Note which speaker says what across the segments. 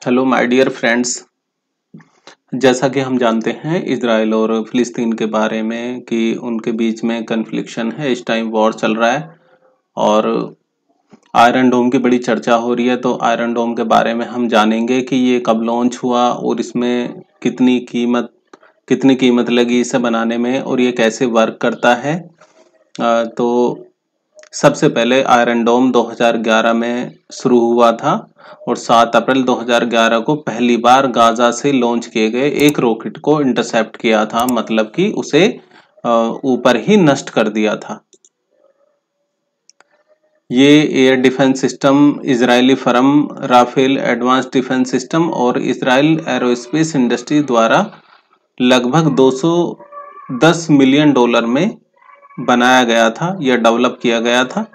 Speaker 1: Hello my dear friends. जैसा कि हम जानते हैं इजराइल और फिलिस्तीन के बारे में कि उनके बीच में कन्फ्लिक्शन है, इस टाइम वॉर चल रहा है और आयरन डोम की बड़ी चर्चा हो रही है। तो आयरन डोम के बारे में हम जानेंगे कि ये कब लॉन्च हुआ और इसमें कितनी कीमत लगी इसे बनाने में और ये कैसे वर्क करता है। तो सबसे पहले आयरन डोम 2011 में शुरू हुआ था और 7 अप्रैल 2011 को पहली बार गाजा से लॉन्च किए गए एक रॉकेट को इंटरसेप्ट किया था, मतलब कि उसे ऊपर ही नष्ट कर दिया था। ये air defence system Israeli firm Rafael advance defence system और इजराइल एरोस्पेस इंडस्ट्री द्वारा लगभग 210 मिलियन डॉलर में बनाया गया था, यह डेवलप किया गया था।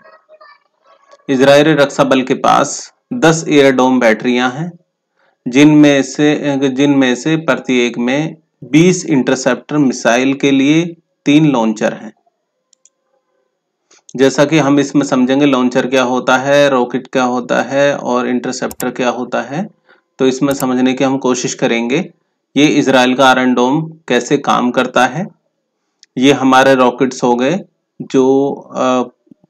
Speaker 1: इजरायली रक्षा बल के पास 10 एयर डोम बैटरियां हैं, जिनमें से प्रत्येक में 20 इंटरसेप्टर मिसाइल के लिए 3 लॉन्चर हैं। जैसा कि हम इसमें समझेंगे लॉन्चर क्या होता है, रॉकेट क्या होता है और इंटरसेप्टर क्या होता है, तो इसमें समझने की हम कोशिश करेंगे। ये इजराइल का आयरन डोम कैसे काम करता है। ये हमारे रॉकेट्स हो गए जो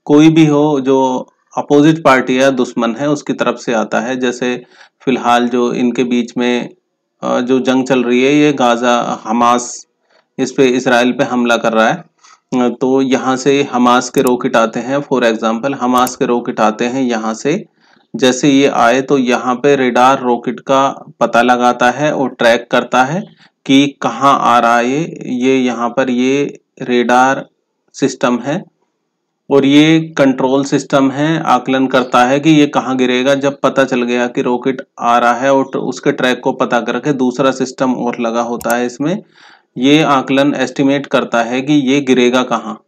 Speaker 1: कोई भी हो जो अपोजिट पार्टी है, दुश्मन है, उसकी तरफ से आता है। जैसे फिलहाल जो इनके बीच में जो जंग चल रही है, ये गाजा हमास इस पे इजराइल पे हमला कर रहा है। तो यहाँ से हमास के रॉकेट आते हैं। फॉर एग्जांपल हमास के रॉकेट आते हैं यहाँ से। जैसे ये आए तो यहाँ पे रेडार रॉकेट का पता लगाता है और ट्रैक करता है कि कहाँ आ रहा है ये यहाँ पर ये रेडार सिस्टम है और ये कंट्रोल सिस्टम है, आकलन करता है कि ये कहाँ गिरेगा। जब पता चल गया कि रॉकेट आ रहा है और उसके ट्रैक को पता करके दूसरा सिस्टम और लगा होता है इसमें, ये आकलन एस्टिमेट करता है कि ये गिरेगा कहाँ।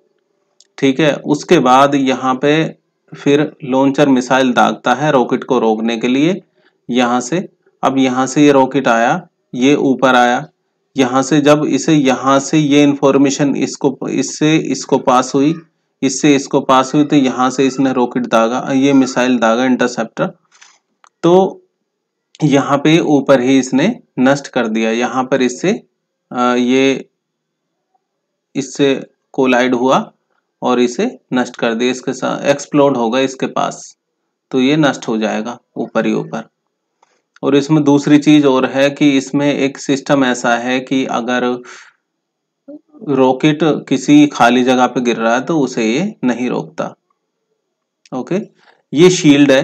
Speaker 1: ठीक है, उसके बाद यहाँ पे फिर लॉन्चर मिसाइल दागता है रॉकेट को रोकने के लिए यहाँ से। अब यहाँ से ये रॉकेट आया, ये ऊपर आया, यहाँ से जब इसे यहाँ से ये इंफॉर्मेशन इसको पास हुई, इससे इसको पास हुई, तो यहाँ से इसने रॉकेट दागा, ये मिसाइल दागा इंटरसेप्टर, तो यहाँ पे ऊपर ही इसने नष्ट कर दिया। यहाँ पर ये इससे कोलाइड हुआ और इसे नष्ट कर दिया, इसके साथ एक्सप्लोड होगा इसके पास, तो ये नष्ट हो जाएगा ऊपर ही ऊपर। और इसमें दूसरी चीज और है कि इसमें एक सिस्टम ऐसा है कि अगर रॉकेट किसी खाली जगह पे गिर रहा है तो उसे ये नहीं रोकता। ओके, ये शील्ड है।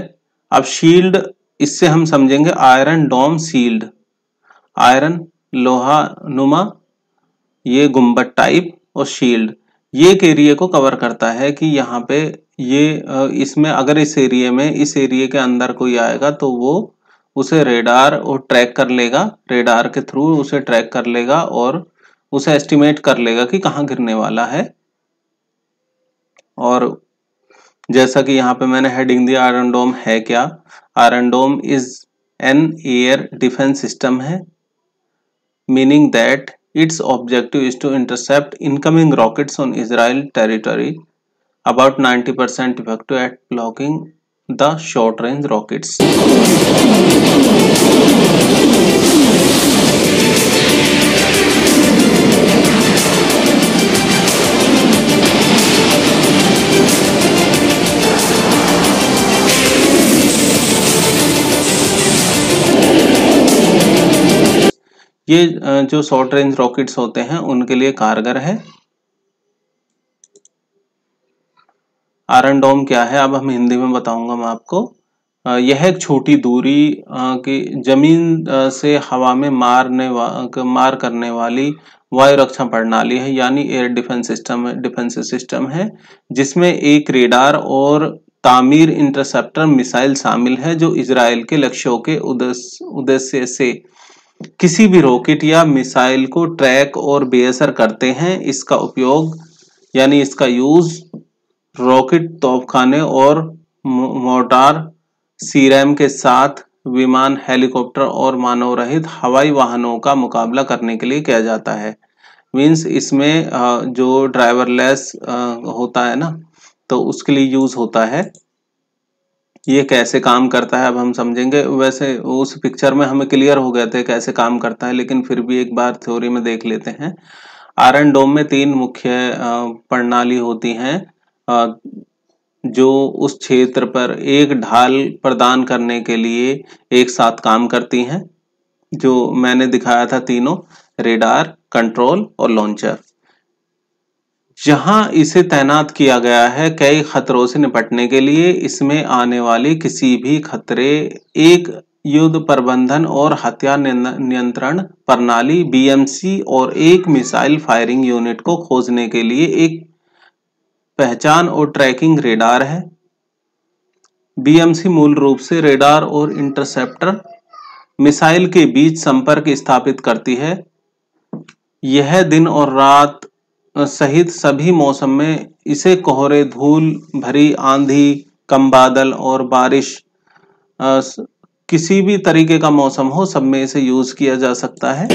Speaker 1: अब शील्ड इससे हम समझेंगे आयरन डोम शील्ड। आयरन लोहा नुमा, ये गुंबद टाइप, और शील्ड ये एक एरिया को कवर करता है कि यहाँ पे ये इसमें अगर इस एरिया के अंदर कोई आएगा तो वो उसे रेडार और ट्रैक कर लेगा, रेडार के थ्रू उसे ट्रैक कर लेगा और उसे एस्टिमेट कर लेगा कि कहाँ गिरने वाला है। और जैसा कि यहाँ पे मैंने हेडिंग दिया आयरन डोम है क्या। Iron dome is an air defence system है, meaning that its objective is to intercept incoming rockets on Israel territory, about 90% effective at blocking the short range rockets. ये जो शॉर्ट रेंज रॉकेट्स होते हैं उनके लिए कारगर है। आयरन डोम क्या है अब हम हिंदी में बताऊंगा मैं आपको। यह एक छोटी दूरी की जमीन से हवा में मार करने वाली वायु रक्षा प्रणाली है, यानी एयर डिफेंस सिस्टम है, जिसमें एक रेडार और तामीर इंटरसेप्टर मिसाइल शामिल है जो इजराइल के लक्ष्यों के उद्देश्य से किसी भी रॉकेट या मिसाइल को ट्रैक और बेअसर करते हैं। इसका उपयोग यानी इसका यूज रॉकेट, तोपखाने और मोर्टार, सीरैम के साथ विमान, हेलीकॉप्टर और मानव रहित हवाई वाहनों का मुकाबला करने के लिए किया जाता है। मीन्स इसमें जो ड्राइवरलेस होता है ना, तो उसके लिए यूज होता है। ये कैसे काम करता है अब हम समझेंगे। वैसे उस पिक्चर में हमें क्लियर हो गए थे कैसे काम करता है, लेकिन फिर भी एक बार थ्योरी में देख लेते हैं। आयरन डोम में 3 मुख्य प्रणाली होती हैं जो उस क्षेत्र पर एक ढाल प्रदान करने के लिए एक साथ काम करती हैं, जो मैंने दिखाया था तीनों, रेडार, कंट्रोल और लॉन्चर। जहां इसे तैनात किया गया है कई खतरों से निपटने के लिए, इसमें आने वाली किसी भी खतरे, एक युद्ध प्रबंधन और हथियार नियंत्रण प्रणाली बीएमसी और एक मिसाइल फायरिंग यूनिट को खोजने के लिए एक पहचान और ट्रैकिंग रेडार है। बीएमसी मूल रूप से रेडार और इंटरसेप्टर मिसाइल के बीच संपर्क स्थापित करती है। यह दिन और रात सहित सभी मौसम में इसे कोहरे, धूल भरी आंधी, कम बादल और बारिश, किसी भी तरीके का मौसम हो, सब में इसे यूज किया जा सकता है।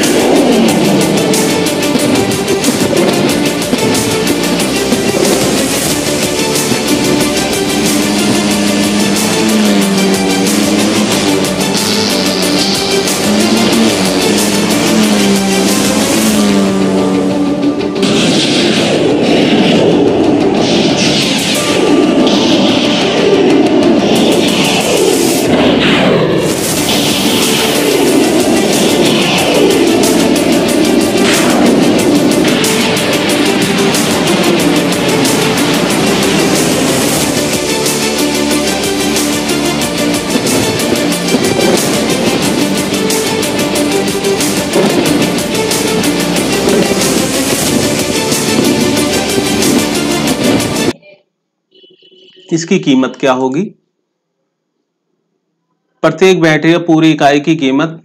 Speaker 1: इसकी कीमत क्या होगी? प्रत्येक बैटरी या पूरी इकाई की कीमत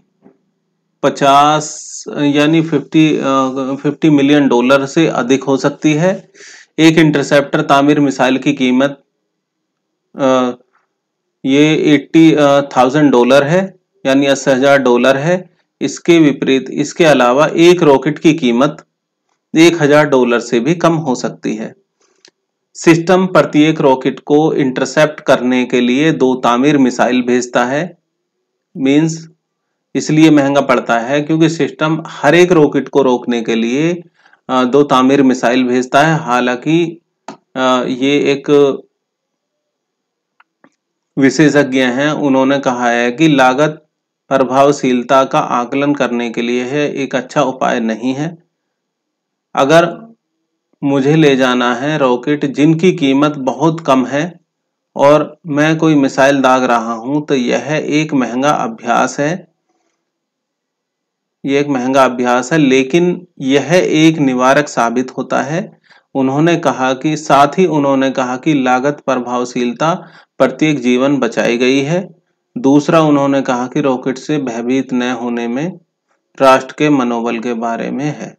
Speaker 1: 50 यानी 50 मिलियन डॉलर से अधिक हो सकती है। एक इंटरसेप्टर तामीर मिसाइल की कीमत ये 80,000 डॉलर है, यानी 80,000 डॉलर है। इसके विपरीत इसके अलावा एक रॉकेट की कीमत 1,000 डॉलर से भी कम हो सकती है। सिस्टम प्रत्येक रॉकेट को इंटरसेप्ट करने के लिए 2 तामीर मिसाइल भेजता है। मींस इसलिए महंगा पड़ता है क्योंकि सिस्टम हर एक रॉकेट को रोकने के लिए 2 तामीर मिसाइल भेजता है। हालांकि ये एक विशेषज्ञ हैं, उन्होंने कहा है कि लागत प्रभावशीलता का आकलन करने के लिए है एक अच्छा उपाय नहीं है। अगर मुझे ले जाना है रॉकेट जिनकी कीमत बहुत कम है और मैं कोई मिसाइल दाग रहा हूं, तो यह एक महंगा अभ्यास है। यह एक महंगा अभ्यास है, लेकिन यह एक निवारक साबित होता है। उन्होंने कहा कि साथ ही उन्होंने कहा कि लागत प्रभावशीलता प्रत्येक जीवन बचाई गई है। दूसरा, उन्होंने कहा कि रॉकेट से भयभीत न होने में राष्ट्र के मनोबल के बारे में है।